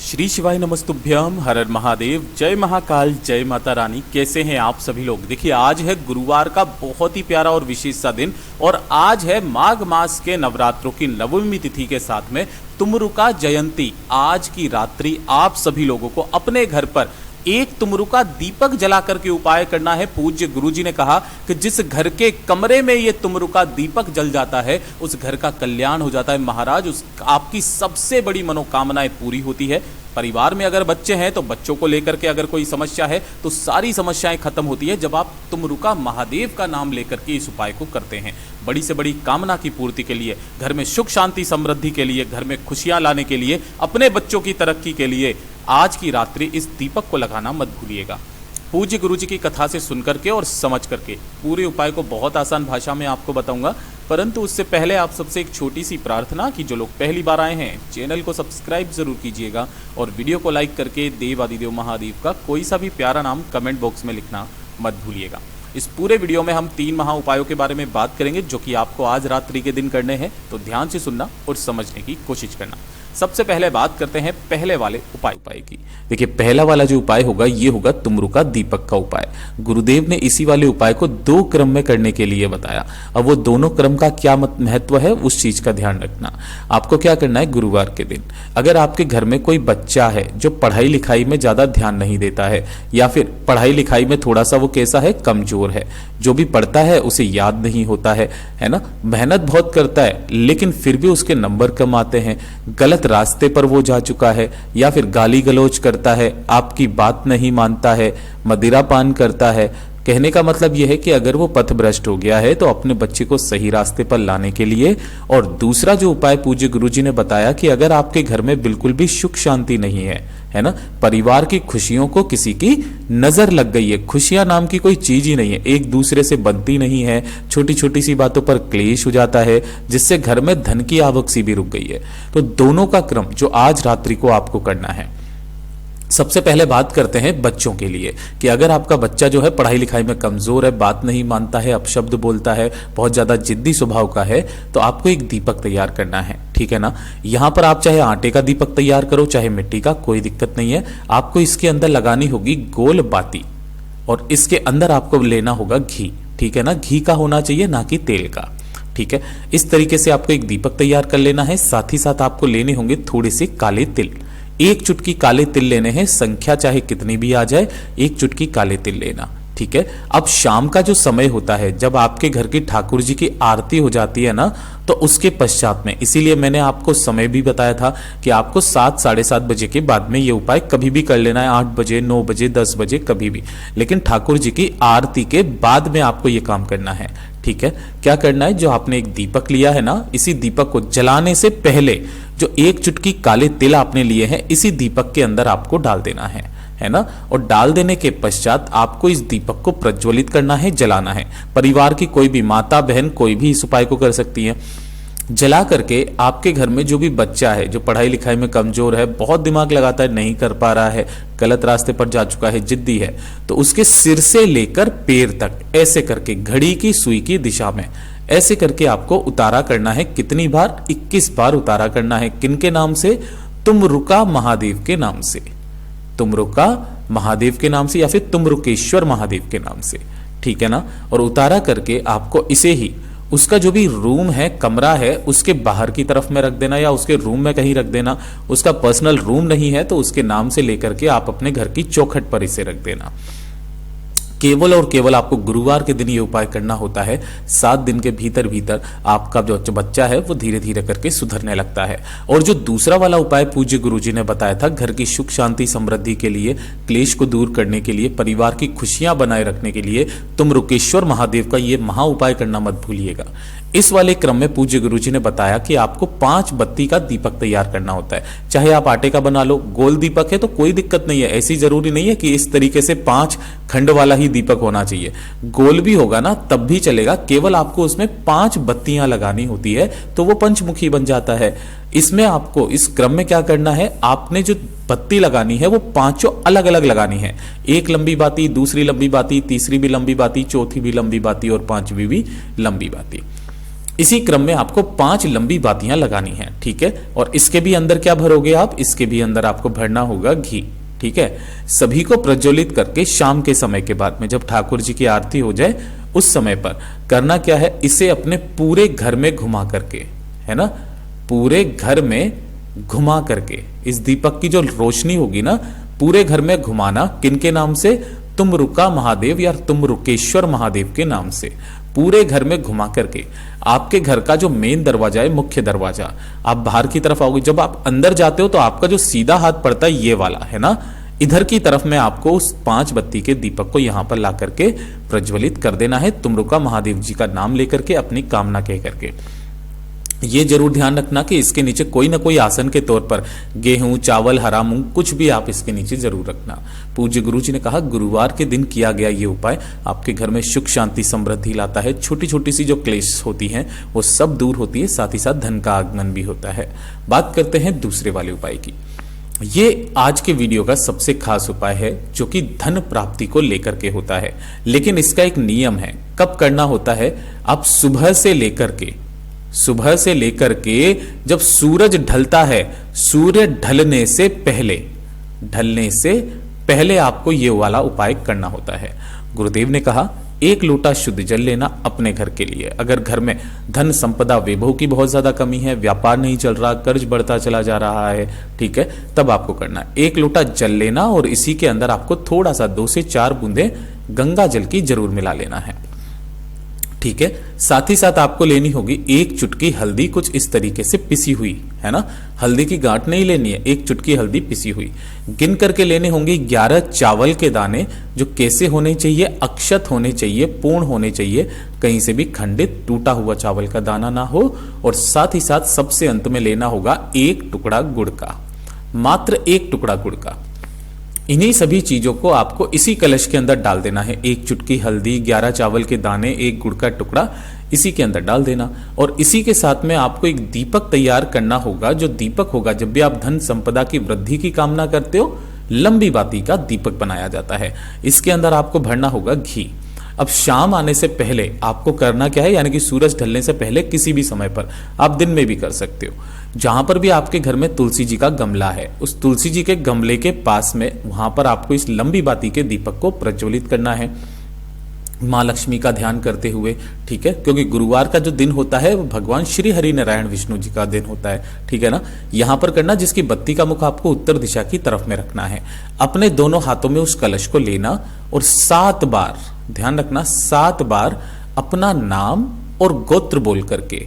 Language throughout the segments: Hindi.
श्री शिवाय नमस्तुभ्यम, हर हर महादेव, जय महाकाल, जय माता रानी। कैसे हैं आप सभी लोग। देखिए, आज है गुरुवार का बहुत ही प्यारा और विशेष सा दिन और आज है माघ मास के नवरात्रों की नवमी तिथि के साथ में तुमरुका जयंती। आज की रात्रि आप सभी लोगों को अपने घर पर एक तुमरुका दीपक जला करके उपाय करना है। पूज्य गुरुजी ने कहा कि जिस घर के कमरे में ये तुमरुका दीपक जल जाता है उस घर का कल्याण हो जाता है महाराज। उस आपकी सबसे बड़ी मनोकामनाएं पूरी होती है। परिवार में अगर बच्चे हैं तो बच्चों को लेकर के अगर कोई समस्या है तो सारी समस्याएं खत्म होती है जब आप तुमरुका महादेव का नाम लेकर के इस उपाय को करते हैं। बड़ी से बड़ी कामना की पूर्ति के लिए, घर में सुख शांति समृद्धि के लिए, घर में खुशियां लाने के लिए, अपने बच्चों की तरक्की के लिए आज की रात्रि इस दीपक को लगाना मत भूलिएगा। पूज्य गुरुजी की कथा से सुन करके और समझ करके पूरे उपाय को बहुत आसान भाषा में आपको बताऊंगा, परंतु उससे पहले आप सबसे एक छोटी सी प्रार्थना कि जो लोग पहली बार आए हैं चैनल को सब्सक्राइब जरूर कीजिएगा और वीडियो को लाइक करके देव आदिदेव महादेव का कोई सा भी प्यारा नाम कमेंट बॉक्स में लिखना मत भूलिएगा। इस पूरे वीडियो में हम 3 महा उपायों के बारे में बात करेंगे जो कि आपको आज रात्रि के दिन करने हैं, तो ध्यान से सुनना और समझने की कोशिश करना। सबसे पहले बात करते हैं पहले वाले उपाय की। देखिए, पहला वाला जो उपाय होगा ये होगा तुमरुका दीपक का उपाय। गुरुदेव ने इसी वाले उपाय को 2 क्रम में करने के लिए बताया। अब वो दोनों क्रम का क्या महत्व है उस चीज का ध्यान रखना। आपको क्या करना है, गुरुवार के दिन अगर आपके घर में कोई बच्चा है जो पढ़ाई लिखाई में ज्यादा ध्यान नहीं देता है या फिर पढ़ाई लिखाई में थोड़ा सा वो कैसा है, कमजोर है, जो भी पढ़ता है उसे याद नहीं होता है ना, मेहनत बहुत करता है लेकिन फिर भी उसके नंबर कम आते हैं, गलत रास्ते पर वो जा चुका है या फिर गाली गलौज करता है, आपकी बात नहीं मानता है, मदिरा पान करता है। कहने का मतलब यह है कि अगर वो पथभ्रष्ट हो गया है तो अपने बच्चे को सही रास्ते पर लाने के लिए। और दूसरा जो उपाय पूज्य गुरुजी ने बताया कि अगर आपके घर में बिल्कुल भी सुख शांति नहीं है ना, परिवार की खुशियों को किसी की नजर लग गई है, खुशियां नाम की कोई चीज ही नहीं है, एक दूसरे से बनती नहीं है, छोटी छोटी सी बातों पर क्लेश हो जाता है जिससे घर में धन की आवक सी भी रुक गई है, तो दोनों का क्रम जो आज रात्रि को आपको करना है। सबसे पहले बात करते हैं बच्चों के लिए कि अगर आपका बच्चा जो है पढ़ाई लिखाई में कमजोर है, बात नहीं मानता है, अपशब्द बोलता है, बहुत ज्यादा जिद्दी स्वभाव का है, तो आपको एक दीपक तैयार करना है, ठीक है ना। यहां पर आप चाहे आटे का दीपक तैयार करो चाहे मिट्टी का, कोई दिक्कत नहीं है। आपको इसके अंदर लगानी होगी गोल बाती और इसके अंदर आपको लेना होगा घी, ठीक है ना। घी का होना चाहिए ना कि तेल का, ठीक है। इस तरीके से आपको एक दीपक तैयार कर लेना है। साथ ही साथ आपको लेने होंगे थोड़े से काले तिल, 1 चुटकी काले तिल लेने हैं, संख्या चाहे कितनी भी आ जाए 1 चुटकी काले तिल लेना, ठीक है। अब शाम का जो समय होता है जब आपके घर की ठाकुर जी की आरती हो जाती है ना, तो उसके पश्चात में, इसीलिए मैंने आपको समय भी बताया था कि आपको 7 साढ़े 7 बजे के बाद में ये उपाय कभी भी कर लेना है, 8 बजे 9 बजे 10 बजे कभी भी, लेकिन ठाकुर जी की आरती के बाद में आपको ये काम करना है, ठीक है। क्या करना है, जो आपने एक दीपक लिया है ना, इसी दीपक को जलाने से पहले जो 1 चुटकी काले तिल आपने लिए हैं इसी दीपक के अंदर आपको डाल देना है ना। और डाल देने के पश्चात आपको इस दीपक को प्रज्वलित करना है, जलाना है। परिवार की कोई भी माता बहन कोई भी इस उपाय को कर सकती है। जला करके आपके घर में जो भी बच्चा है जो पढ़ाई लिखाई में कमजोर है, बहुत दिमाग लगाता है, नहीं कर पा रहा है, गलत रास्ते पर जा चुका है, जिद्दी है, तो उसके सिर से लेकर पैर तक ऐसे करके घड़ी की सुई की दिशा में ऐसे करके आपको उतारा करना है। कितनी बार? 21 बार उतारा करना है। किनके नाम से? तुमरुका महादेव के नाम से, तुमरुका महादेव के नाम से या फिर तुमरुकेश्वर महादेव के नाम से, ठीक है ना। और उतारा करके आपको इसे ही उसका जो भी रूम है, कमरा है, उसके बाहर की तरफ में रख देना या उसके रूम में कहीं रख देना। उसका पर्सनल रूम नहीं है तो उसके नाम से लेकर के आप अपने घर की चौखट पर इसे रख देना। केवल और केवल आपको गुरुवार के दिन ये उपाय करना होता है। 7 दिन के भीतर भीतर आपका जो बच्चा है वो धीरे धीरे करके सुधरने लगता है। और जो दूसरा वाला उपाय पूज्य गुरुजी ने बताया था घर की सुख शांति समृद्धि के लिए, क्लेश को दूर करने के लिए, परिवार की खुशियां बनाए रखने के लिए तुमरुकेश्वर महादेव का ये महा उपाय करना मत भूलिएगा। इस वाले क्रम में पूज्य गुरुजी ने बताया कि आपको 5 बत्ती का दीपक तैयार करना होता है। चाहे आप आटे का बना लो, गोल दीपक है तो कोई दिक्कत नहीं है, ऐसी जरूरी नहीं है कि इस तरीके से 5 खंड वाला ही दीपक होना चाहिए, गोल भी होगा ना तब भी चलेगा, केवल आपको उसमें 5 बत्तियां लगानी होती है तो वो पंचमुखी बन जाता है। इसमें आपको इस क्रम में क्या करना है, आपने जो बत्ती लगानी है वो 5 अलग अलग लगानी है। एक लंबी बाती, दूसरी लंबी बाती, तीसरी भी लंबी बाती, चौथी भी लंबी बाती और 5वीं भी लंबी बाती। इसी क्रम में आपको 5 लंबी बातियां लगानी है, ठीक है। और इसके भी अंदर क्या भरोगे आप, इसके भी अंदर आपको भरना होगा घी, ठीक है। सभी को प्रज्वलित करके शाम के समय के बाद में जब ठाकुर जी की आरती हो जाए उस समय पर करना क्या है, इसे अपने पूरे घर में घुमा करके, है ना, पूरे घर में घुमा करके इस दीपक की जो रोशनी होगी ना पूरे घर में घुमाना। किनके नाम से, तुम रुका महादेव या तुम रुकेश्वर महादेव के नाम से पूरे घर में घुमा करके। आपके घर का जो मेन दरवाजा है, मुख्य दरवाजा, आप बाहर की तरफ आओगे, जब आप अंदर जाते हो तो आपका जो सीधा हाथ पड़ता है ये वाला, है ना, इधर की तरफ में आपको उस 5 बत्ती के दीपक को यहां पर ला करके प्रज्वलित कर देना है, तुम रुका महादेव जी का नाम लेकर के, अपनी कामना कह करके। ये जरूर ध्यान रखना कि इसके नीचे कोई ना कोई आसन के तौर पर गेहूं, चावल, हरा मूंग कुछ भी आप इसके नीचे जरूर रखना। पूज्य गुरु जी ने कहा गुरुवार के दिन किया गया ये उपाय आपके घर में सुख शांति समृद्धि लाता है। छोटी छोटी सी जो क्लेश होती हैं वो सब दूर होती है, साथ ही साथ धन का आगमन भी होता है। बात करते हैं दूसरे वाले उपाय की। ये आज के वीडियो का सबसे खास उपाय है जो कि धन प्राप्ति को लेकर के होता है, लेकिन इसका एक नियम है। कब करना होता है, आप सुबह से लेकर के जब सूरज ढलता है, सूर्य ढलने से पहले आपको ये वाला उपाय करना होता है। गुरुदेव ने कहा 1 लोटा शुद्ध जल लेना अपने घर के लिए। अगर घर में धन संपदा वैभव की बहुत ज्यादा कमी है, व्यापार नहीं चल रहा, कर्ज बढ़ता चला जा रहा है, ठीक है, तब आपको करना 1 लोटा जल लेना और इसी के अंदर आपको थोड़ा सा 2 से 4 बूंदे गंगा जल की जरूर मिला लेना है, ठीक है। साथ ही साथ आपको लेनी होगी 1 चुटकी हल्दी, कुछ इस तरीके से पिसी हुई, है ना, हल्दी की गांठ नहीं लेनी है, 1 चुटकी हल्दी पिसी हुई। गिन करके लेने होंगे 11 चावल के दाने, जो कैसे होने चाहिए, अक्षत होने चाहिए, पूर्ण होने चाहिए, कहीं से भी खंडित टूटा हुआ चावल का दाना ना हो। और साथ ही साथ सबसे अंत में लेना होगा 1 टुकड़ा गुड़ का, मात्र 1 टुकड़ा गुड़ का। इन्हीं सभी चीजों को आपको इसी कलश के अंदर डाल देना है। 1 चुटकी हल्दी, 11 चावल के दाने, 1 गुड़ का टुकड़ा इसी के अंदर डाल देना। और इसी के साथ में आपको एक दीपक तैयार करना होगा। जो दीपक होगा, जब भी आप धन संपदा की वृद्धि की कामना करते हो, लंबी बाती का दीपक बनाया जाता है। इसके अंदर आपको भरना होगा घी। अब शाम आने से पहले आपको करना क्या है, यानी कि सूरज ढलने से पहले किसी भी समय पर, आप दिन में भी कर सकते हो, जहां पर भी आपके घर में तुलसी जी का गमला है, उस तुलसी जी के गमले के पास में वहां पर आपको इस लंबी बाती के दीपक को प्रज्वलित करना है, माँ लक्ष्मी का ध्यान करते हुए, ठीक है, क्योंकि गुरुवार का जो दिन होता है वो भगवान श्री हरि नारायण विष्णु जी का दिन होता है, ठीक है ना। यहां पर करना, जिसकी बत्ती का मुख आपको उत्तर दिशा की तरफ में रखना है। अपने दोनों हाथों में उस कलश को लेना और 7 बार, ध्यान रखना, 7 बार अपना नाम और गोत्र बोल करके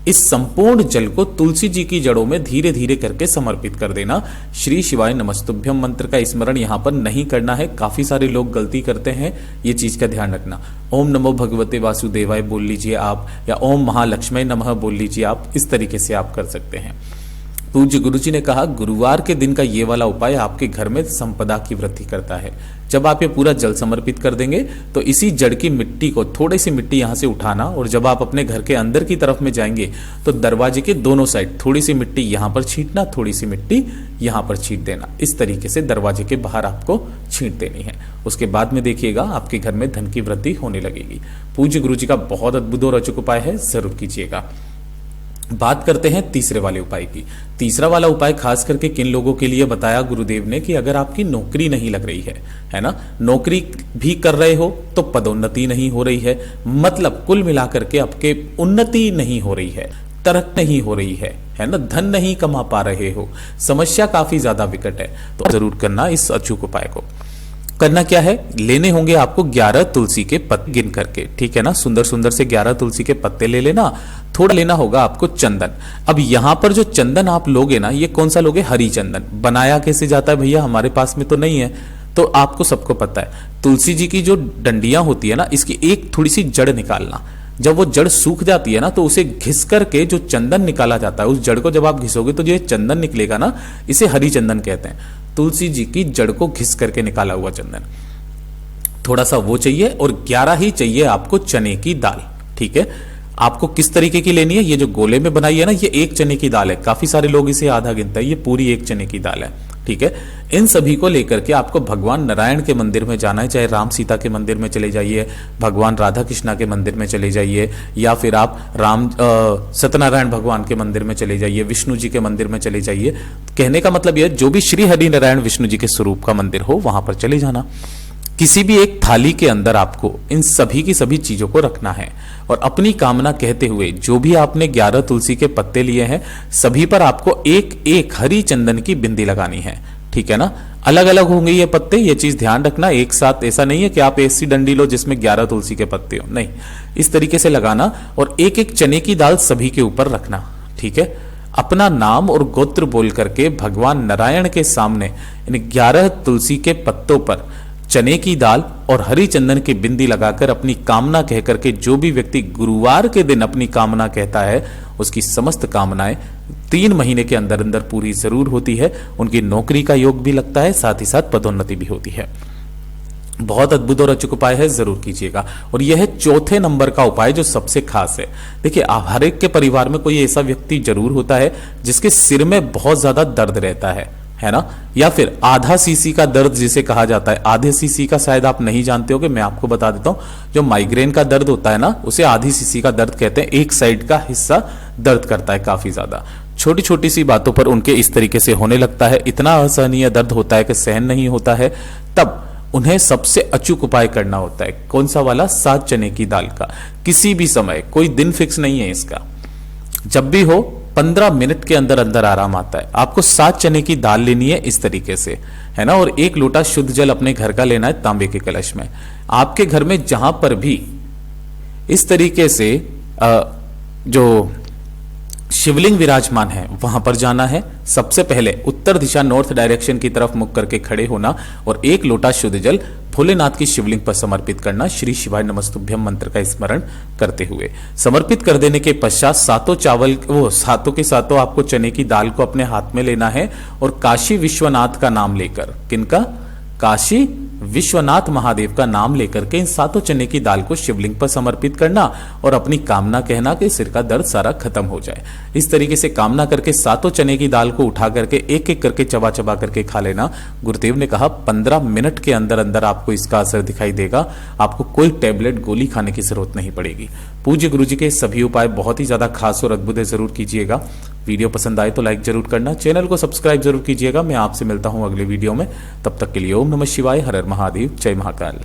इस संपूर्ण जल को तुलसी जी की जड़ों में धीरे धीरे करके समर्पित कर देना। श्री शिवाय नमस्तुभ्यम मंत्र का स्मरण यहां पर नहीं करना है, काफी सारे लोग गलती करते हैं, ये चीज का ध्यान रखना। ओम नमो भगवते वासुदेवाय बोल लीजिए आप, या ओम महालक्ष्मी नमः बोल लीजिए आप, इस तरीके से आप कर सकते हैं। पूज्य गुरु जी ने कहा गुरुवार के दिन का ये वाला उपाय आपके घर में संपदा की वृद्धि करता है। जब आप ये पूरा जल समर्पित कर देंगे तो इसी जड़ की मिट्टी को, थोड़ी सी मिट्टी यहां से उठाना, और जब आप अपने घर के अंदर की तरफ में जाएंगे तो दरवाजे के दोनों साइड थोड़ी सी मिट्टी यहां पर छींटना, थोड़ी सी मिट्टी यहां पर छींट देना। इस तरीके से दरवाजे के बाहर आपको छींट देनी है। उसके बाद में देखिएगा आपके घर में धन की वृद्धि होने लगेगी। पूज्य गुरु जी का बहुत अद्भुत और अचूक उपाय है, जरूर कीजिएगा। बात करते हैं तीसरे वाले उपाय की। तीसरा वाला उपाय खास करके किन लोगों के लिए बताया गुरुदेव ने, कि अगर आपकी नौकरी नहीं लग रही है ना, नौकरी भी कर रहे हो तो पदोन्नति नहीं हो रही है, मतलब कुल मिलाकर के आपके उन्नति नहीं हो रही है, तरक्की नहीं हो रही है ना, धन नहीं कमा पा रहे हो, समस्या काफी ज्यादा विकट है, तो जरूर करना इस अचूक उपाय को। करना क्या है, लेने होंगे आपको 11 तुलसी के पत्ते गिन करके, ठीक है ना, सुंदर सुंदर से 11 तुलसी के पत्ते ले लेना। थोड़ा लेना होगा आपको चंदन। अब यहां पर जो चंदन आप लोगे ना, ये कौन सा लोगे, हरी चंदन। बनाया कैसे जाता है भैया, हमारे पास में तो नहीं है, तो आपको सबको पता है, तुलसी जी की जो डंडियां होती है ना, इसकी एक थोड़ी सी जड़ निकालना। जब वो जड़ सूख जाती है ना, तो उसे घिस करके जो चंदन निकाला जाता है, उस जड़ को जब आप घिसोगे तो जो चंदन निकलेगा ना, इसे हरी चंदन कहते हैं। तुलसी जी की जड़ को घिस करके निकाला हुआ चंदन, थोड़ा सा वो चाहिए, और 11 ही चाहिए आपको चने की दाल, ठीक है। आपको किस तरीके की लेनी है, ये जो गोले में बनाई है ना, ये 1 चने की दाल है। काफी सारे लोग इसे आधा गिनते हैं, ये पूरी 1 चने की दाल है, ठीक है। इन सभी को लेकर के आपको भगवान नारायण के मंदिर में जाना है, चाहे राम सीता के मंदिर में चले जाइए, भगवान राधा कृष्णा के मंदिर में चले जाइए, या फिर आप सत्यनारायण भगवान के मंदिर में चले जाइए, विष्णु जी के मंदिर में चले जाइए। कहने का मतलब यह जो भी श्री हरि नारायण विष्णु जी के स्वरूप का मंदिर हो वहां पर चले जाना। किसी भी एक थाली के अंदर आपको इन सभी की सभी चीजों को रखना है और अपनी कामना कहते हुए जो भी आपने 11 तुलसी के पत्ते लिए हैं सभी पर आपको एक एक हरी चंदन की बिंदी लगानी है, ठीक है ना। अलग अलग होंगे ये पत्ते, ये चीज ध्यान रखना। एक साथ ऐसा नहीं है कि आप ऐसी डंडी लो जिसमें 11 तुलसी के पत्ते हो, नहीं, इस तरीके से लगाना और एक एक चने की दाल सभी के ऊपर रखना, ठीक है। अपना नाम और गोत्र बोल करके भगवान नारायण के सामने इन 11 तुलसी के पत्तों पर चने की दाल और हरी चंदन की बिंदी लगाकर अपनी कामना कह करके जो भी व्यक्ति गुरुवार के दिन अपनी कामना कहता है उसकी समस्त कामनाएं 3 महीने के अंदर अंदर पूरी जरूर होती है। उनकी नौकरी का योग भी लगता है, साथ ही साथ पदोन्नति भी होती है। बहुत अद्भुत और अचूक उपाय है, जरूर कीजिएगा। और यह है चौथे नंबर का उपाय जो सबसे खास है। देखिए, हर एक के परिवार में कोई ऐसा व्यक्ति जरूर होता है जिसके सिर में बहुत ज्यादा दर्द रहता है ना, या फिर आधा सीसी का दर्द जिसे कहा जाता है। आधे सीसी का शायद आप नहीं जानते हो, कि मैं आपको बता देता हूं। जो माइग्रेन का दर्द होता है ना उसे आधी सीसी का दर्द कहते हैं। एक साइड का हिस्सा दर्द करता है काफी ज्यादा, छोटी छोटी सी बातों पर उनके इस तरीके से होने लगता है, इतना असहनीय दर्द होता है कि सहन नहीं होता है। तब उन्हें सबसे अचूक उपाय करना होता है। कौन सा वाला? 7 चने की दाल का। किसी भी समय, कोई दिन फिक्स नहीं है इसका, जब भी हो 15 मिनट के अंदर अंदर आराम आता है। आपको 7 चने की दाल लेनी है इस तरीके से, है ना, और 1 लोटा शुद्ध जल अपने घर का लेना है तांबे के कलश में। आपके घर में जहां पर भी इस तरीके से जो शिवलिंग विराजमान है वहां पर जाना है। सबसे पहले उत्तर दिशा, नॉर्थ डायरेक्शन की तरफ मुख करके खड़े होना और 1 लोटा शुद्ध जल भोलेनाथ की शिवलिंग पर समर्पित करना, श्री शिवाय नमस्तुभ्यम मंत्र का स्मरण करते हुए। समर्पित कर देने के पश्चात सातों के सातों आपको चने की दाल को अपने हाथ में लेना है और काशी विश्वनाथ का नाम लेकर, किनका? काशी विश्वनाथ महादेव का नाम लेकर के इन 7 चने की दाल को शिवलिंग पर समर्पित करना और अपनी कामना कहना कि सिर का दर्द सारा खत्म हो जाए। इस तरीके से कामना करके 7 चने की दाल को उठा करके एक एक करके चबा चबा करके खा लेना। गुरुदेव ने कहा 15 मिनट के अंदर अंदर आपको इसका असर दिखाई देगा। आपको कोई टैबलेट गोली खाने की जरूरत नहीं पड़ेगी। पूज्य गुरु जी के सभी उपाय बहुत ही ज्यादा खास और अद्भुत है, जरूर कीजिएगा। वीडियो पसंद आए तो लाइक जरूर करना, चैनल को सब्सक्राइब जरूर कीजिएगा। मैं आपसे मिलता हूं अगले वीडियो में, तब तक के लिए ओम नमः शिवाय, हर हर महादेव, जय महाकाल।